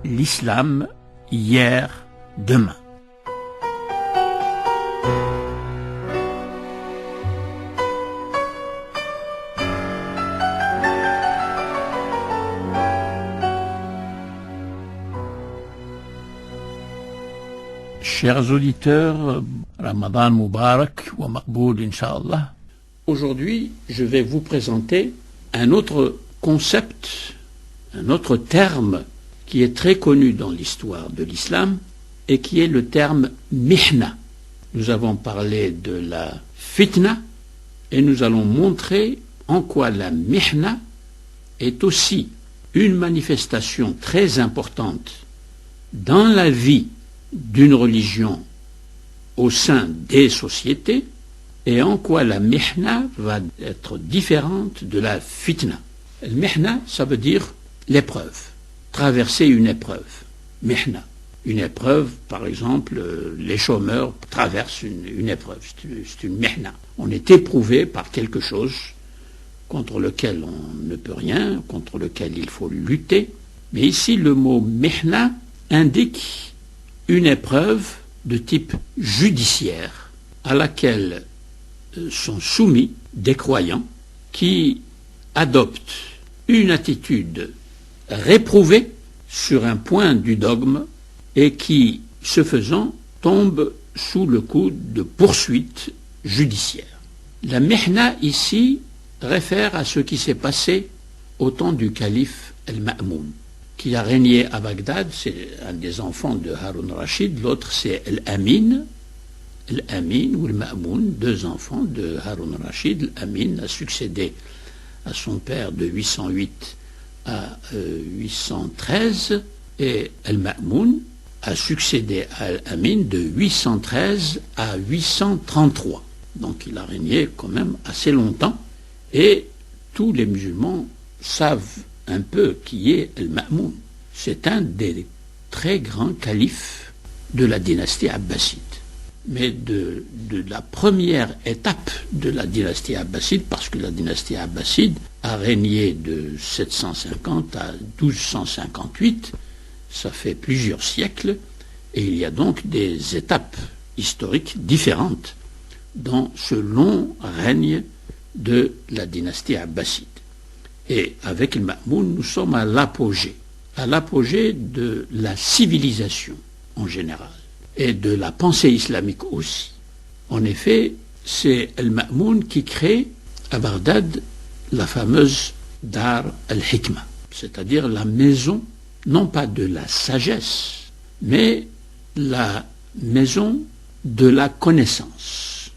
l'islam hier, demain. Chers auditeurs, Ramadan Mubarak wa Maqboul Inch'Allah. Aujourd'hui, je vais vous présenter un autre concept, un autre terme qui est très connu dans l'histoire de l'islam et qui est le terme mihna. Nous avons parlé de la fitna et nous allons montrer en quoi la mihna est aussi une manifestation très importante dans la vie d'une religion au sein des sociétés et en quoi la mihna va être différente de la fitna. Le mihna, ça veut dire l'épreuve, traverser une épreuve. Mihna, une épreuve, par exemple, les chômeurs traversent une épreuve, c'est une mihna. On est éprouvé par quelque chose contre lequel on ne peut rien, contre lequel il faut lutter. Mais ici, le mot mihna indique une épreuve de type judiciaire à laquelle sont soumis des croyants qui adoptent une attitude réprouvée sur un point du dogme et qui, ce faisant, tombent sous le coup de poursuites judiciaires. La mihna ici réfère à ce qui s'est passé au temps du calife Al-Ma'moun, qui a régné à Bagdad. C'est un des enfants de Haroun Rachid, l'autre c'est Al-Amin ou Al-Ma'moun, deux enfants de Haroun Rachid. Al-Amin a succédé à son père de 808 à 813 et Al-Ma'moun a succédé à Al-Amin de 813 à 833. Donc il a régné quand même assez longtemps et tous les musulmans savent un peu qui est Al-Ma'moun. C'est un des très grands califes de la dynastie abbasside. Mais de la première étape de la dynastie abbasside, parce que la dynastie abbasside a régné de 750 à 1258, ça fait plusieurs siècles, et il y a donc des étapes historiques différentes dans ce long règne de la dynastie abbasside. Et avec le Ma'moun, nous sommes à l'apogée de la civilisation en général, et de la pensée islamique aussi. En effet, c'est Al-Ma'moun qui crée à Bagdad la fameuse Dar al-Hikma, c'est-à-dire la maison, non pas de la sagesse, mais la maison de la connaissance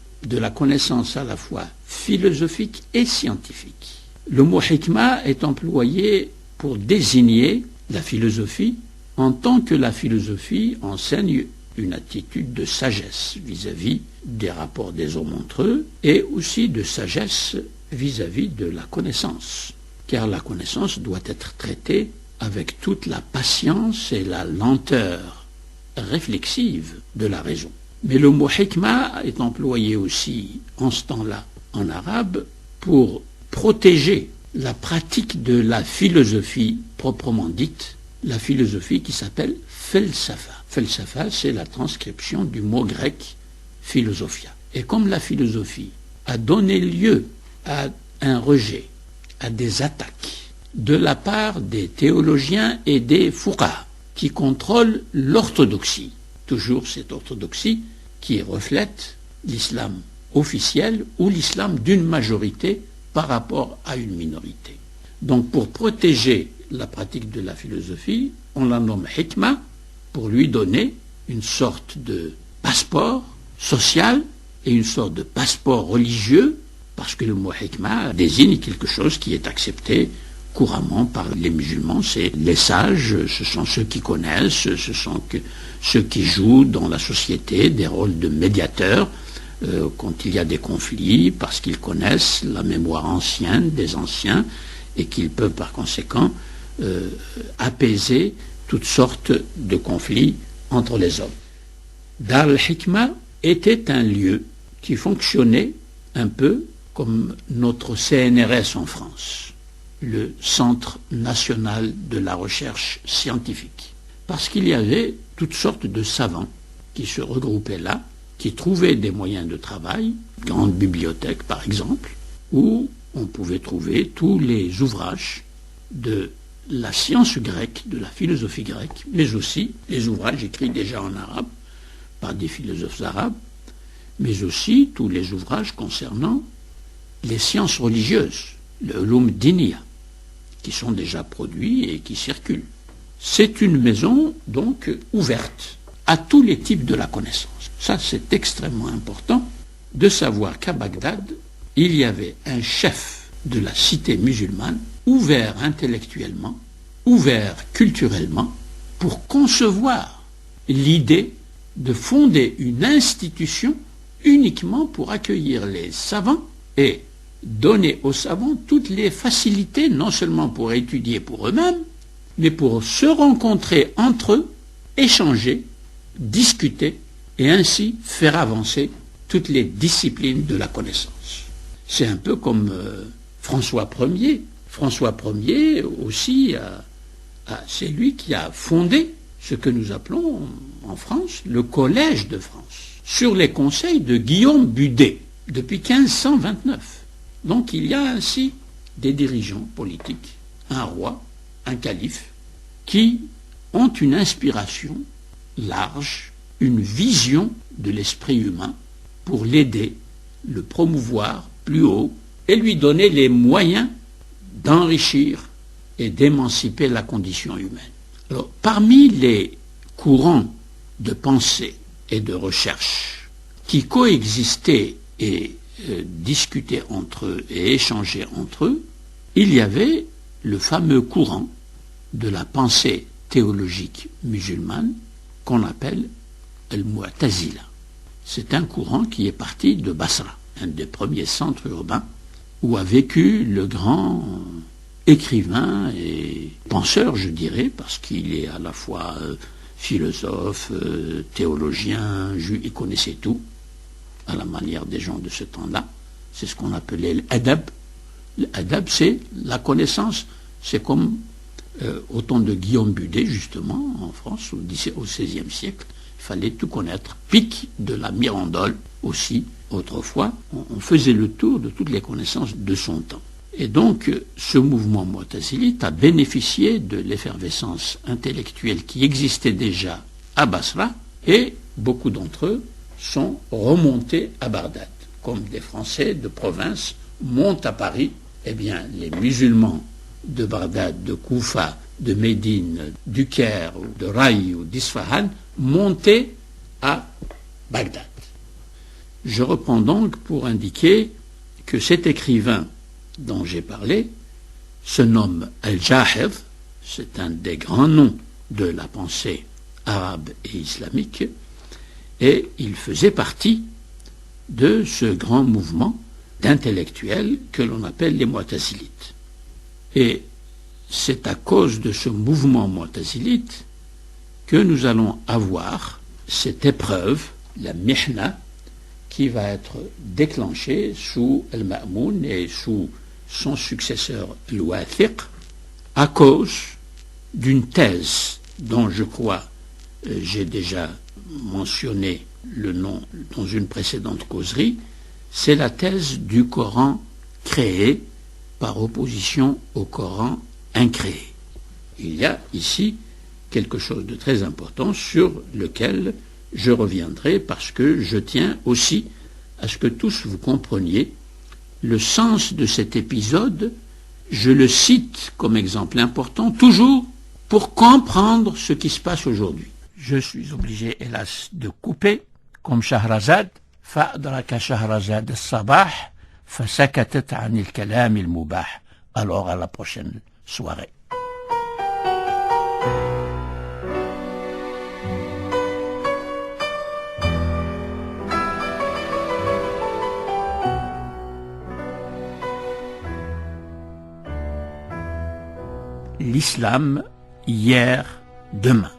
à la fois philosophique et scientifique. Le mot hikma est employé pour désigner la philosophie en tant que la philosophie enseigne une attitude de sagesse vis-à-vis des rapports des hommes entre eux et aussi de sagesse vis-à-vis de la connaissance. Car la connaissance doit être traitée avec toute la patience et la lenteur réflexive de la raison. Mais le mot hikma est employé aussi en ce temps-là en arabe pour protéger la pratique de la philosophie proprement dite, la philosophie qui s'appelle felsafa. Felsafa, c'est la transcription du mot grec philosophia. Et comme la philosophie a donné lieu à un rejet, à des attaques de la part des théologiens et des fuqaha qui contrôlent l'orthodoxie, toujours cette orthodoxie qui reflète l'islam officiel ou l'islam d'une majorité par rapport à une minorité. Donc pour protéger la pratique de la philosophie, on la nomme hikma pour lui donner une sorte de passeport social et une sorte de passeport religieux, parce que le mot hikma désigne quelque chose qui est accepté couramment par les musulmans. C'est les sages, ce sont ceux qui connaissent, ce sont ceux qui jouent dans la société des rôles de médiateurs quand il y a des conflits, parce qu'ils connaissent la mémoire ancienne des anciens et qu'ils peuvent par conséquent apaiser toutes sortes de conflits entre les hommes. Dar al-Hikma était un lieu qui fonctionnait un peu comme notre CNRS en France, le Centre national de la recherche scientifique. Parce qu'il y avait toutes sortes de savants qui se regroupaient là, qui trouvaient des moyens de travail, grande bibliothèque par exemple, où on pouvait trouver tous les ouvrages de la science grecque, de la philosophie grecque, mais aussi les ouvrages écrits déjà en arabe par des philosophes arabes, mais aussi tous les ouvrages concernant les sciences religieuses, le ulum diniya, qui sont déjà produits et qui circulent. C'est une maison donc ouverte à tous les types de la connaissance. Ça, c'est extrêmement important de savoir qu'à Bagdad, il y avait un chef de la cité musulmane, ouvert intellectuellement, ouvert culturellement, pour concevoir l'idée de fonder une institution uniquement pour accueillir les savants et donner aux savants toutes les facilités, non seulement pour étudier pour eux-mêmes, mais pour se rencontrer entre eux, échanger, discuter et ainsi faire avancer toutes les disciplines de la connaissance. C'est un peu comme François Ier. François Ier aussi, c'est lui qui a fondé ce que nous appelons en France le Collège de France, sur les conseils de Guillaume Budet, depuis 1529. Donc il y a ainsi des dirigeants politiques, un roi, un calife, qui ont une inspiration large, une vision de l'esprit humain pour l'aider, le promouvoir plus haut et lui donner les moyens d'enrichir et d'émanciper la condition humaine. Alors, parmi les courants de pensée et de recherche qui coexistaient et discutaient entre eux et échangeaient entre eux, il y avait le fameux courant de la pensée théologique musulmane qu'on appelle al-Mu'tazila. C'est un courant qui est parti de Basra, un des premiers centres urbains où a vécu le grand écrivain et penseur, je dirais, parce qu'il est à la fois philosophe, théologien, il connaissait tout, à la manière des gens de ce temps-là. C'est ce qu'on appelait l'adab. L'adab, c'est la connaissance. C'est comme au temps de Guillaume Budet, justement, en France, au XVIe siècle, il fallait tout connaître. Pic de la Mirandole aussi, autrefois, on faisait le tour de toutes les connaissances de son temps. Et donc, ce mouvement mu'tazilite a bénéficié de l'effervescence intellectuelle qui existait déjà à Basra, et beaucoup d'entre eux sont remontés à Bagdad. Comme des Français de province montent à Paris, eh bien, les musulmans de Bagdad, de Koufa, de Médine, du Caire, de Raï ou d'Isfahan montaient à Bagdad. Je reprends donc pour indiquer que cet écrivain dont j'ai parlé se nomme Al-Jahid, c'est un des grands noms de la pensée arabe et islamique, et il faisait partie de ce grand mouvement d'intellectuels que l'on appelle les mu'tazilites. Et c'est à cause de ce mouvement mu'tazilite que nous allons avoir cette épreuve, la mihna, qui va être déclenchée sous Al-Ma'moun et sous son successeur Al-Wathiq, à cause d'une thèse dont je crois j'ai déjà mentionné le nom dans une précédente causerie, c'est la thèse du Coran créé par opposition au Coran incréé. Il y a ici quelque chose de très important sur lequel je reviendrai parce que je tiens aussi à ce que tous vous compreniez le sens de cet épisode. Je le cite comme exemple important, toujours pour comprendre ce qui se passe aujourd'hui. Je suis obligé, hélas, de couper, comme Shahrazad, فأدرك شهرزاد الصباح فسكتت عن الكلام المباح. Alors à la prochaine soirée. L'islam, hier, demain.